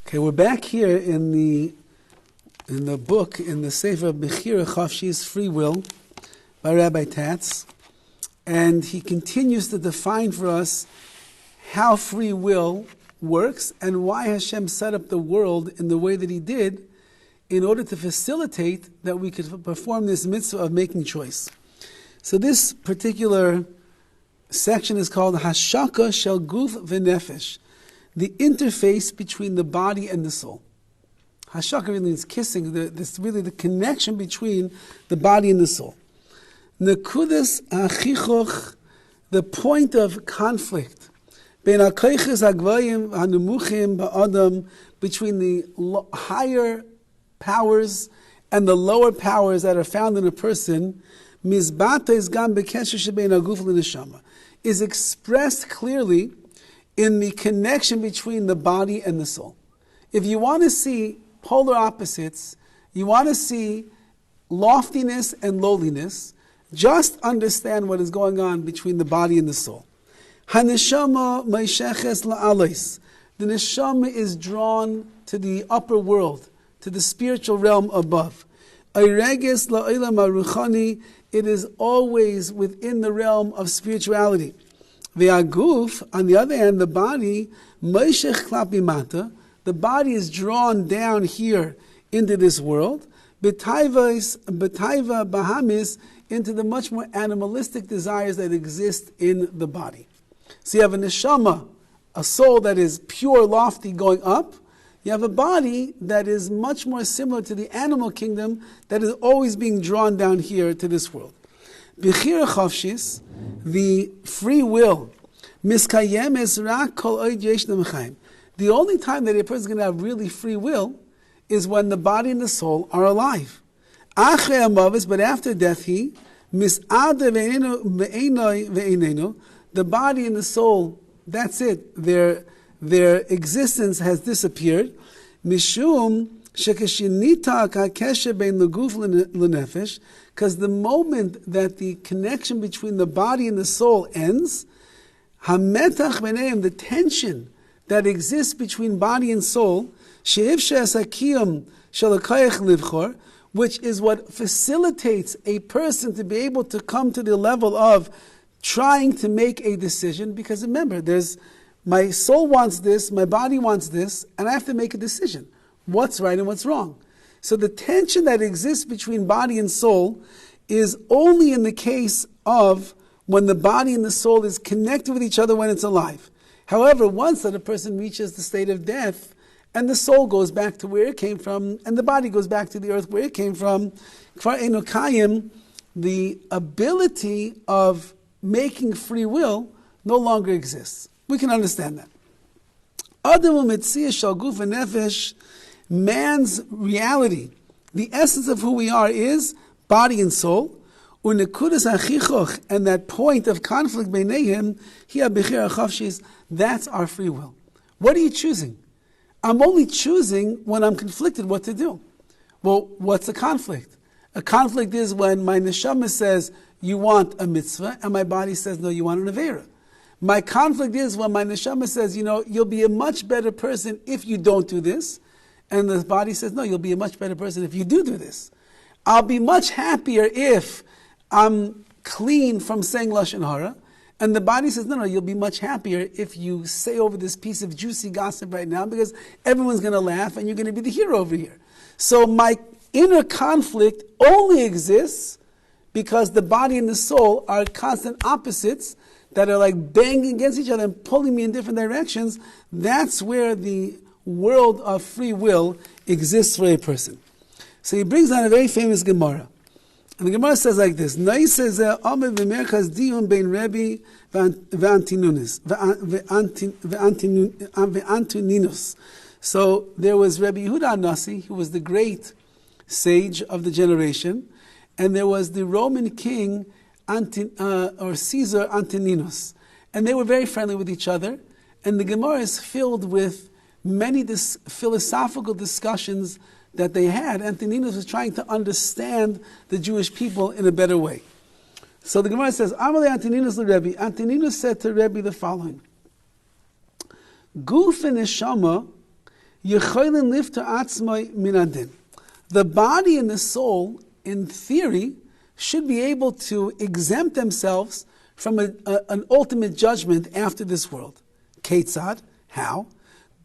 Okay, we're back here in the book, in the Sefer Bechira, Chafshi's Free Will, by Rabbi Tatz, and he continues to define for us how free will works and why Hashem set up the world in the way that He did in order to facilitate that we could perform this mitzvah of making choice. So this particular section is called Hashaka Shel Guf V'Nefesh, the interface between the body and the soul. Hashaka really means kissing, this really the connection between the body and the soul. Nekudas Achichoch, the point of conflict, Ben HaKoiches HaGvayim HaNemuchim Ba'adam, between the higher powers and the lower powers that are found in a person, Mizbata is Gam B'Kesher Shebein HaGuf L'Neshama, is expressed clearly in the connection between the body and the soul. If you want to see polar opposites, you want to see loftiness and lowliness, just understand what is going on between the body and the soul. Haneshama meisheches la'alais. The neshama is drawn to the upper world, to the spiritual realm above. Ayreges la'ilam aruchani. It is always within the realm of spirituality. Ve'aguf, on the other hand, the body, meishech klapi mata. The body is drawn down here into this world. Betaiva bahamis, into the much more animalistic desires that exist in the body. So you have a neshama, a soul that is pure, lofty, going up. You have a body that is much more similar to the animal kingdom that is always being drawn down here to this world. Bechira Chavshis, the free will, miskayemes rak kol oid yesh l'mechaim. The only time that a person is going to have really free will is when the body and the soul are alive. Achrei hamavis, but after death, mis'ada ve'einenu, the body and the soul, that's it. Their existence has disappeared. Mishum shekeshinita kakeshe bein leguf lenefesh, because the moment that the connection between the body and the soul ends, hametach b'neim, the tension that exists between body and soul, she'ivshe asakiyam shalakayach livchor, which is what facilitates a person to be able to come to the level of trying to make a decision. Because remember, my soul wants this, my body wants this, and I have to make a decision. What's right and what's wrong? So the tension that exists between body and soul is only in the case of when the body and the soul is connected with each other when it's alive. However, once that a person reaches the state of death, and the soul goes back to where it came from, and the body goes back to the earth where it came from, kvar eino kayim, the ability of making free will no longer exists. We can understand that. Adamu metzia shel guf v'nefesh, man's reality, the essence of who we are is body and soul. Unekudas achichoch, and that point of conflict beinehim, hiya bechira chavshis, that's our free will. What are you choosing? I'm only choosing when I'm conflicted what to do. Well, what's a conflict? A conflict is when my neshama says, you want a mitzvah, and my body says, no, you want an avera. My conflict is when my neshama says, you'll be a much better person if you don't do this, and the body says, no, you'll be a much better person if you do this. I'll be much happier if I'm clean from saying lashon hara, and the body says, no, you'll be much happier if you say over this piece of juicy gossip right now, because everyone's going to laugh and you're going to be the hero over here. So my inner conflict only exists because the body and the soul are constant opposites that are like banging against each other and pulling me in different directions. That's where the world of free will exists for a person. So he brings on a very famous Gemara. And the Gemara says like this: So there was Rabbi Yehuda Nasi, who was the great sage of the generation, and there was the Roman king or Caesar Antoninus, and they were very friendly with each other. And the Gemara is filled with many philosophical discussions that they had. Antoninus was trying to understand the Jewish people in a better way. So the Gemara says, Amalei Antoninus l'Rebbe. Antoninus said to Rebbe the following: Guf and neshama Yecholim lifta atzmai min adin. The body and the soul, in theory, should be able to exempt themselves from an ultimate judgment after this world. Ketzad, how?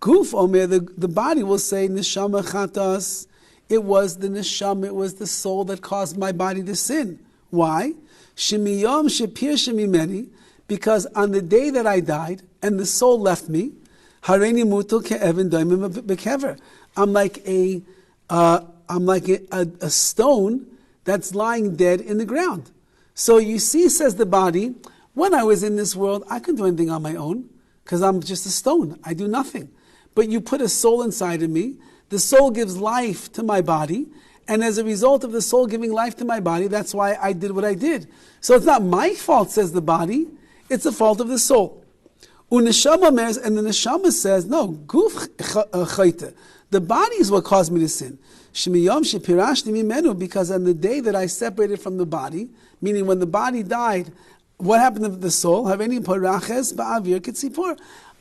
Guf omer, the body will say, neshama chatas, it was the neshama, it was the soul that caused my body to sin. Why? Shemiyom shepir shemimeni, because on the day that I died and the soul left me, hareini mutul ke'evin daimim bekever. I'm like a stone that's lying dead in the ground. So you see, says the body, when I was in this world, I couldn't do anything on my own because I'm just a stone. I do nothing. But you put a soul inside of me. The soul gives life to my body. And as a result of the soul giving life to my body, that's why I did what I did. So it's not my fault, says the body. It's the fault of the soul. And the neshama says, no, guf chayte. The body is what caused me to sin. Because on the day that I separated from the body, meaning when the body died, what happened to the soul?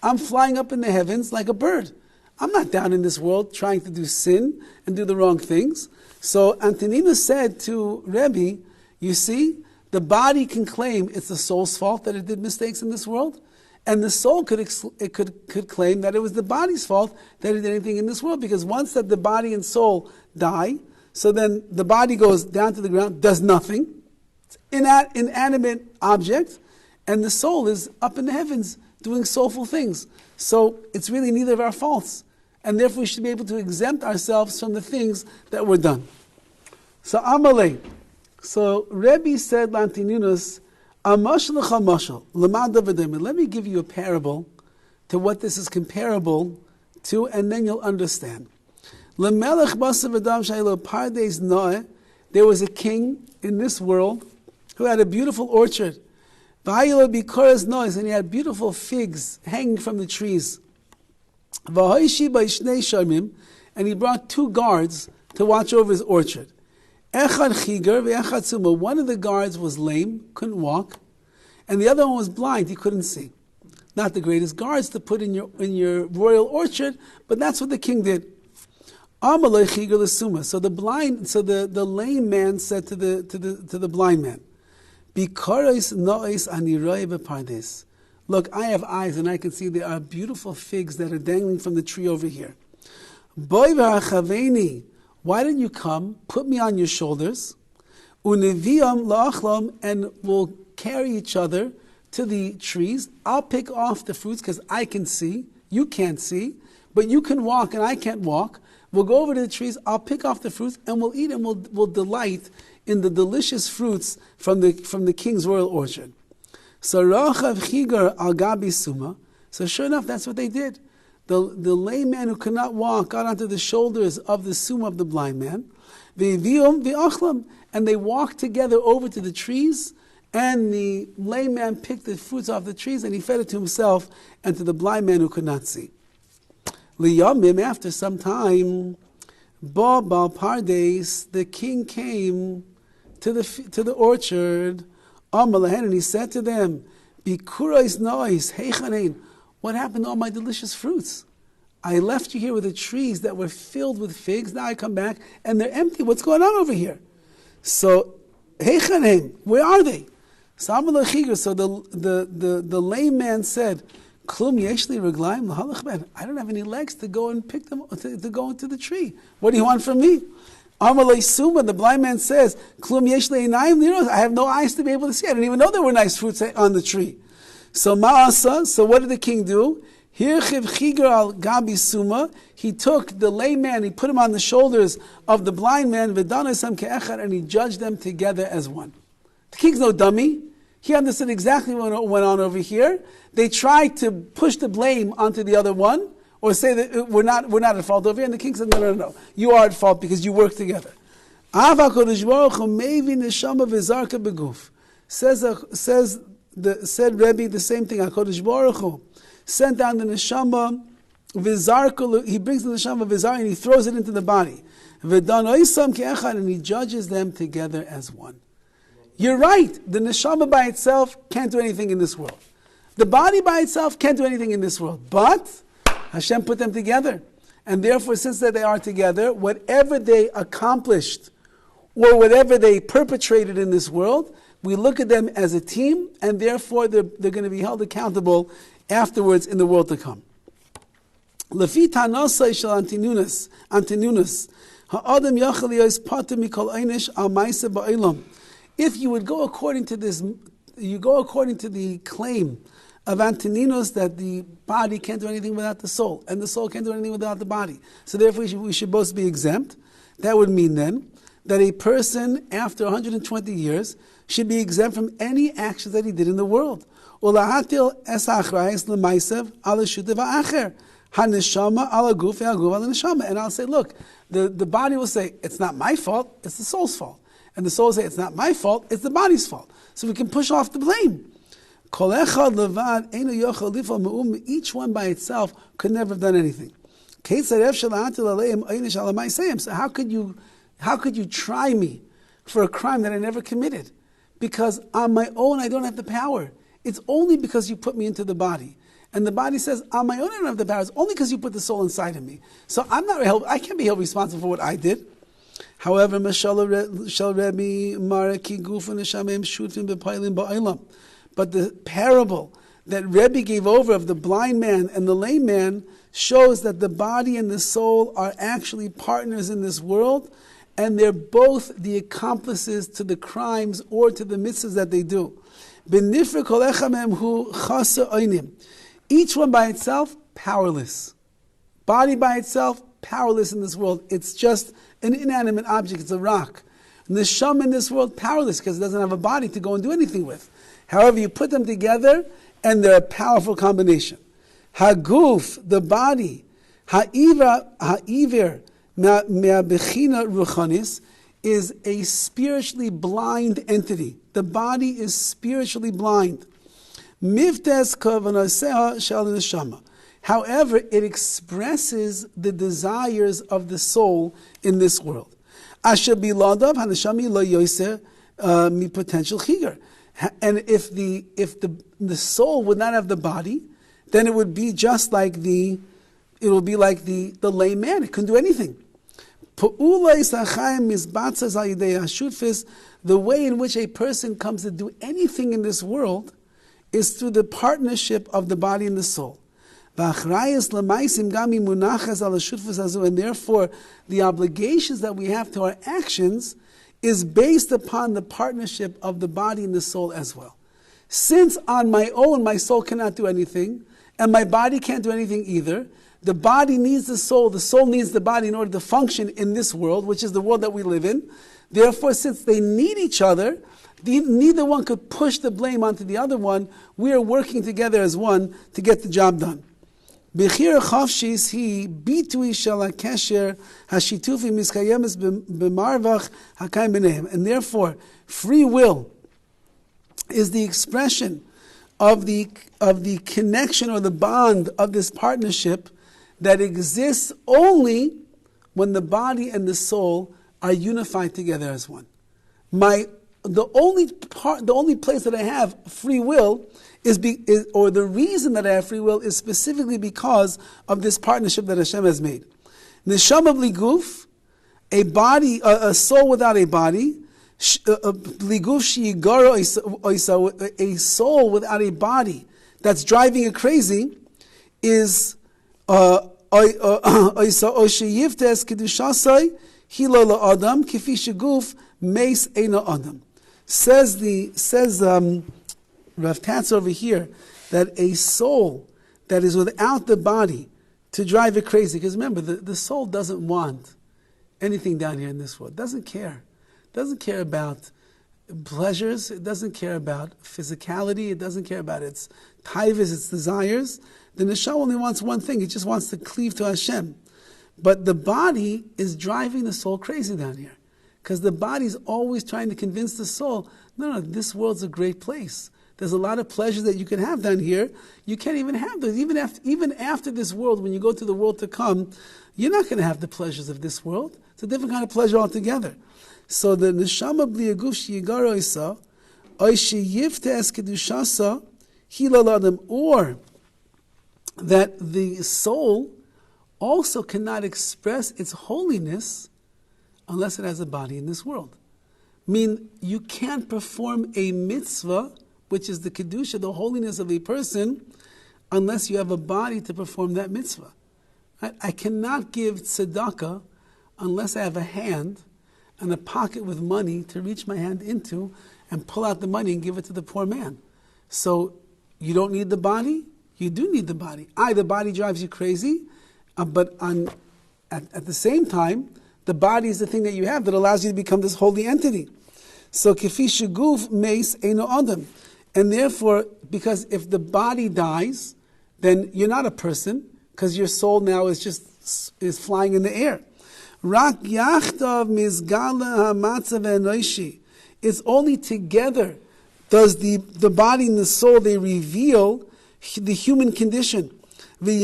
I'm flying up in the heavens like a bird. I'm not down in this world trying to do sin and do the wrong things. So Antonina said to Rabbi, you see, the body can claim it's the soul's fault that it did mistakes in this world, and the soul could claim that it was the body's fault that it did anything in this world, because once that the body and soul die, so then the body goes down to the ground, does nothing, it's inanimate object, and the soul is up in the heavens doing soulful things. So it's really neither of our faults, and therefore we should be able to exempt ourselves from the things that were done. So Amalei. So Rebbe said, Lantinunus, let me give you a parable to what this is comparable to, and then you'll understand. There was a king in this world who had a beautiful orchard. And he had beautiful figs hanging from the trees. And he brought 2 guards to watch over his orchard. One of the guards was lame, couldn't walk, and the other one was blind, he couldn't see. Not the greatest guards to put in your royal orchard, but that's what the king did. So the lame man said to the blind man, look, I have eyes and I can see there are beautiful figs that are dangling from the tree over here. Why don't you come, put me on your shoulders, and we'll carry each other to the trees. I'll pick off the fruits because I can see, you can't see, but you can walk and I can't walk. We'll go over to the trees, I'll pick off the fruits, and we'll eat and we'll delight in the delicious fruits from the king's royal orchard. So Rachav Chigar al Gabi Suma. So sure enough, that's what they did. The lame man who could not walk got onto the shoulders of the summa of the blind man. And they walked together over to the trees, and the lame man picked the fruits off the trees, and he fed it to himself and to the blind man who could not see. Liyamim, after some time, Baal Pardes, the king came to the orchard, and he said to them, Bikurais nois, heichanein. What happened to all my delicious fruits? I left you here with the trees that were filled with figs. Now I come back and they're empty. What's going on over here? So, heichanein, where are they? So the lame man said, Klum yeshli reglaim l'halach ben. I don't have any legs to go and pick them, to go into the tree. What do you want from me? Amalei Suma, the blind man says, Klum yeshli einayim liros. I have no eyes to be able to see. I didn't even know there were nice fruits on the tree. So Ma'asa, so what did the king do? Hirchiv chigar al gabi Suma. He took the lame man, he put him on the shoulders of the blind man, v'danasam ke'echad, and he judged them together as one. The king's no dummy. He understood exactly what went on over here. They tried to push the blame onto the other one, or say that we're not at fault over here. And the king said, no. You are at fault because you work together. Said Rebbe the same thing. HaKadosh Baruch Hu sent down the neshama, he brings the neshama v'zar and he throws it into the body. And he judges them together as one. You're right. The neshama by itself can't do anything in this world. The body by itself can't do anything in this world. But Hashem put them together. And therefore, since that they are together, whatever they accomplished or whatever they perpetrated in this world, we look at them as a team, and therefore they're going to be held accountable afterwards in the world to come. Lefi tanasai shel Antinunus, ha'adam yachal yos pater mikol einish al ma'aseh ba'olam. If you would go according to this, you go according to the claim of Antoninus that the body can't do anything without the soul, and the soul can't do anything without the body. So therefore we should both be exempt. That would mean then that a person after 120 years should be exempt from any actions that he did in the world. And I'll say, look, the body will say, it's not my fault, it's the soul's fault. And the soul will say, it's not my fault, it's the body's fault. So we can push off the blame. Each one by itself could never have done anything. So how could you try me for a crime that I never committed? Because on my own I don't have the power. It's only because you put me into the body. And the body says, on my own I don't have the power. It's only because you put the soul inside of me. So I can't be held responsible for what I did. However, but the parable that Rabbi gave over of the blind man and the lame man shows that the body and the soul are actually partners in this world, and they're both the accomplices to the crimes or to the mitzvahs that they do. Each one by itself, powerless. Body by itself, powerless in this world. It's just an inanimate object, it's a rock. Neshama in this world, powerless because it doesn't have a body to go and do anything with. However, you put them together, and they're a powerful combination. Haguf, the body, ha'iver me'abechina ruchanis, is a spiritually blind entity. The body is spiritually blind. Mivtes kavanaseha shel neshama. However, it expresses the desires of the soul in this world. Asher biladav haneshami lo yoser mi potential chigar. And if the soul would not have the body, then it would be just like the lame man. It couldn't do anything. The way in which a person comes to do anything in this world is through the partnership of the body and the soul. And therefore, the obligations that we have to our actions is based upon the partnership of the body and the soul as well. Since on my own, my soul cannot do anything, and my body can't do anything either, the body needs the soul needs the body in order to function in this world, which is the world that we live in. Therefore, since they need each other, neither one could push the blame onto the other one. We are working together as one to get the job done. Bechira chavshis hi bitui shel hakesher hashitufi miskayemes b'marvach hakayim b'neihem. And therefore, free will is the expression of the connection or the bond of this partnership that exists only when the body and the soul are unified together as one. The only place that I have free will or the reason that I have free will is specifically because of this partnership that Hashem has made. Neshama bli guf, a soul without a body, bli guf sheyigaro, a soul without a body that's driving it crazy, is oishayivtes kedushasai hilo la'adam kifi sheguf meis eina adam. Says Rav Tatz over here that a soul that is without the body to drive it crazy, because remember, the soul doesn't want anything down here in this world. It doesn't care. It doesn't care about pleasures. It doesn't care about physicality. It doesn't care about its taivas, its desires. The neshama only wants one thing. It just wants to cleave to Hashem. But the body is driving the soul crazy down here, because the body's always trying to convince the soul, no, this world's a great place. There's a lot of pleasures that you can have down here. You can't even have those. Even after this world, when you go to the world to come, you're not going to have the pleasures of this world. It's a different kind of pleasure altogether. So the neshama bli aguf sheyigaro isa, oy sheyivtes kedushasa hilal adam, or that the soul also cannot express its holiness unless it has a body in this world. I mean, you can't perform a mitzvah, which is the kedusha, the holiness of a person, unless you have a body to perform that mitzvah. Right? I cannot give tzedakah unless I have a hand and a pocket with money to reach my hand into and pull out the money and give it to the poor man. So you don't need the body? You do need the body. The body drives you crazy, but at the same time, the body is the thing that you have that allows you to become this holy entity. So kifi sheguf meis eino adam. And therefore, because if the body dies, then you're not a person, because your soul now is flying in the air. Rak yachtav mizgala hamatzav enoishi. It's only together does the body and the soul, they reveal the human condition. And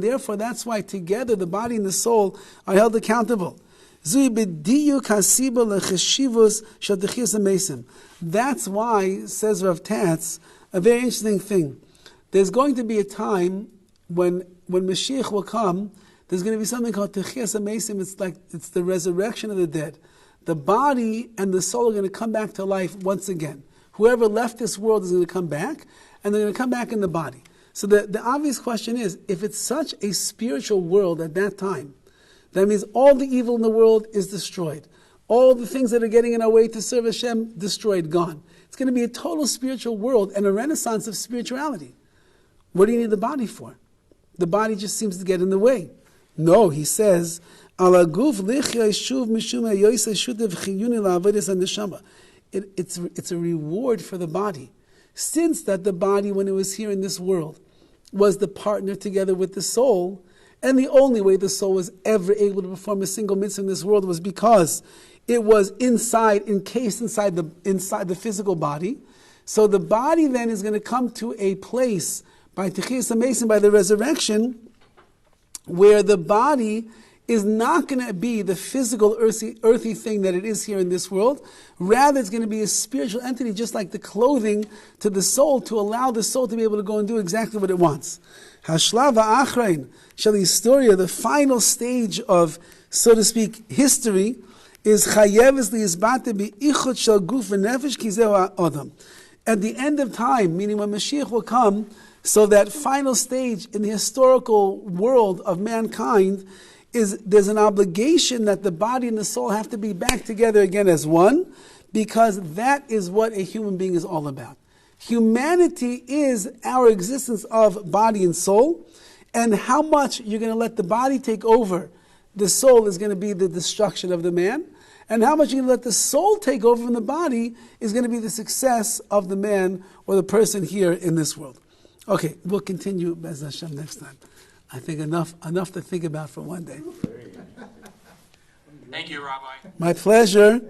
therefore, that's why together the body and the soul are held accountable. That's why, says Rav Tatz, a very interesting thing. There's going to be a time when Mashiach will come, there's going to be something called Techias HaMesim. It's the resurrection of the dead. The body and the soul are going to come back to life once again. Whoever left this world is going to come back, and they're going to come back in the body. So the obvious question is, if it's such a spiritual world at that time, that means all the evil in the world is destroyed. All the things that are getting in our way to serve Hashem, destroyed, gone. It's going to be a total spiritual world and a renaissance of spirituality. What do you need the body for? The body just seems to get in the way. No, he says, it's a reward for the body. Since that the body, when it was here in this world, was the partner together with the soul, and the only way the soul was ever able to perform a single mitzvah in this world was because it was encased inside the physical body. So the body then is going to come to a place by Techias HaMesim, by the resurrection, where the body is not going to be the physical earthy thing that it is here in this world. Rather, it's going to be a spiritual entity, just like the clothing to the soul, to allow the soul to be able to go and do exactly what it wants. Hashlav ha'achrein shel historia, the final stage of, so to speak, history, is chayeves li'izbate bi'ichut shel guf v'nefesh ki zeu ha'odam. At the end of time, meaning when Mashiach will come, so that final stage in the historical world of mankind is there's an obligation that the body and the soul have to be back together again as one, because that is what a human being is all about. Humanity is our existence of body and soul, and how much you're going to let the body take over, the soul is going to be the destruction of the man, and how much you're going to let the soul take over from the body is going to be the success of the man or the person here in this world. Okay, we'll continue Bez Hashem next time. I think enough to think about for one day. Thank you, Rabbi. My pleasure.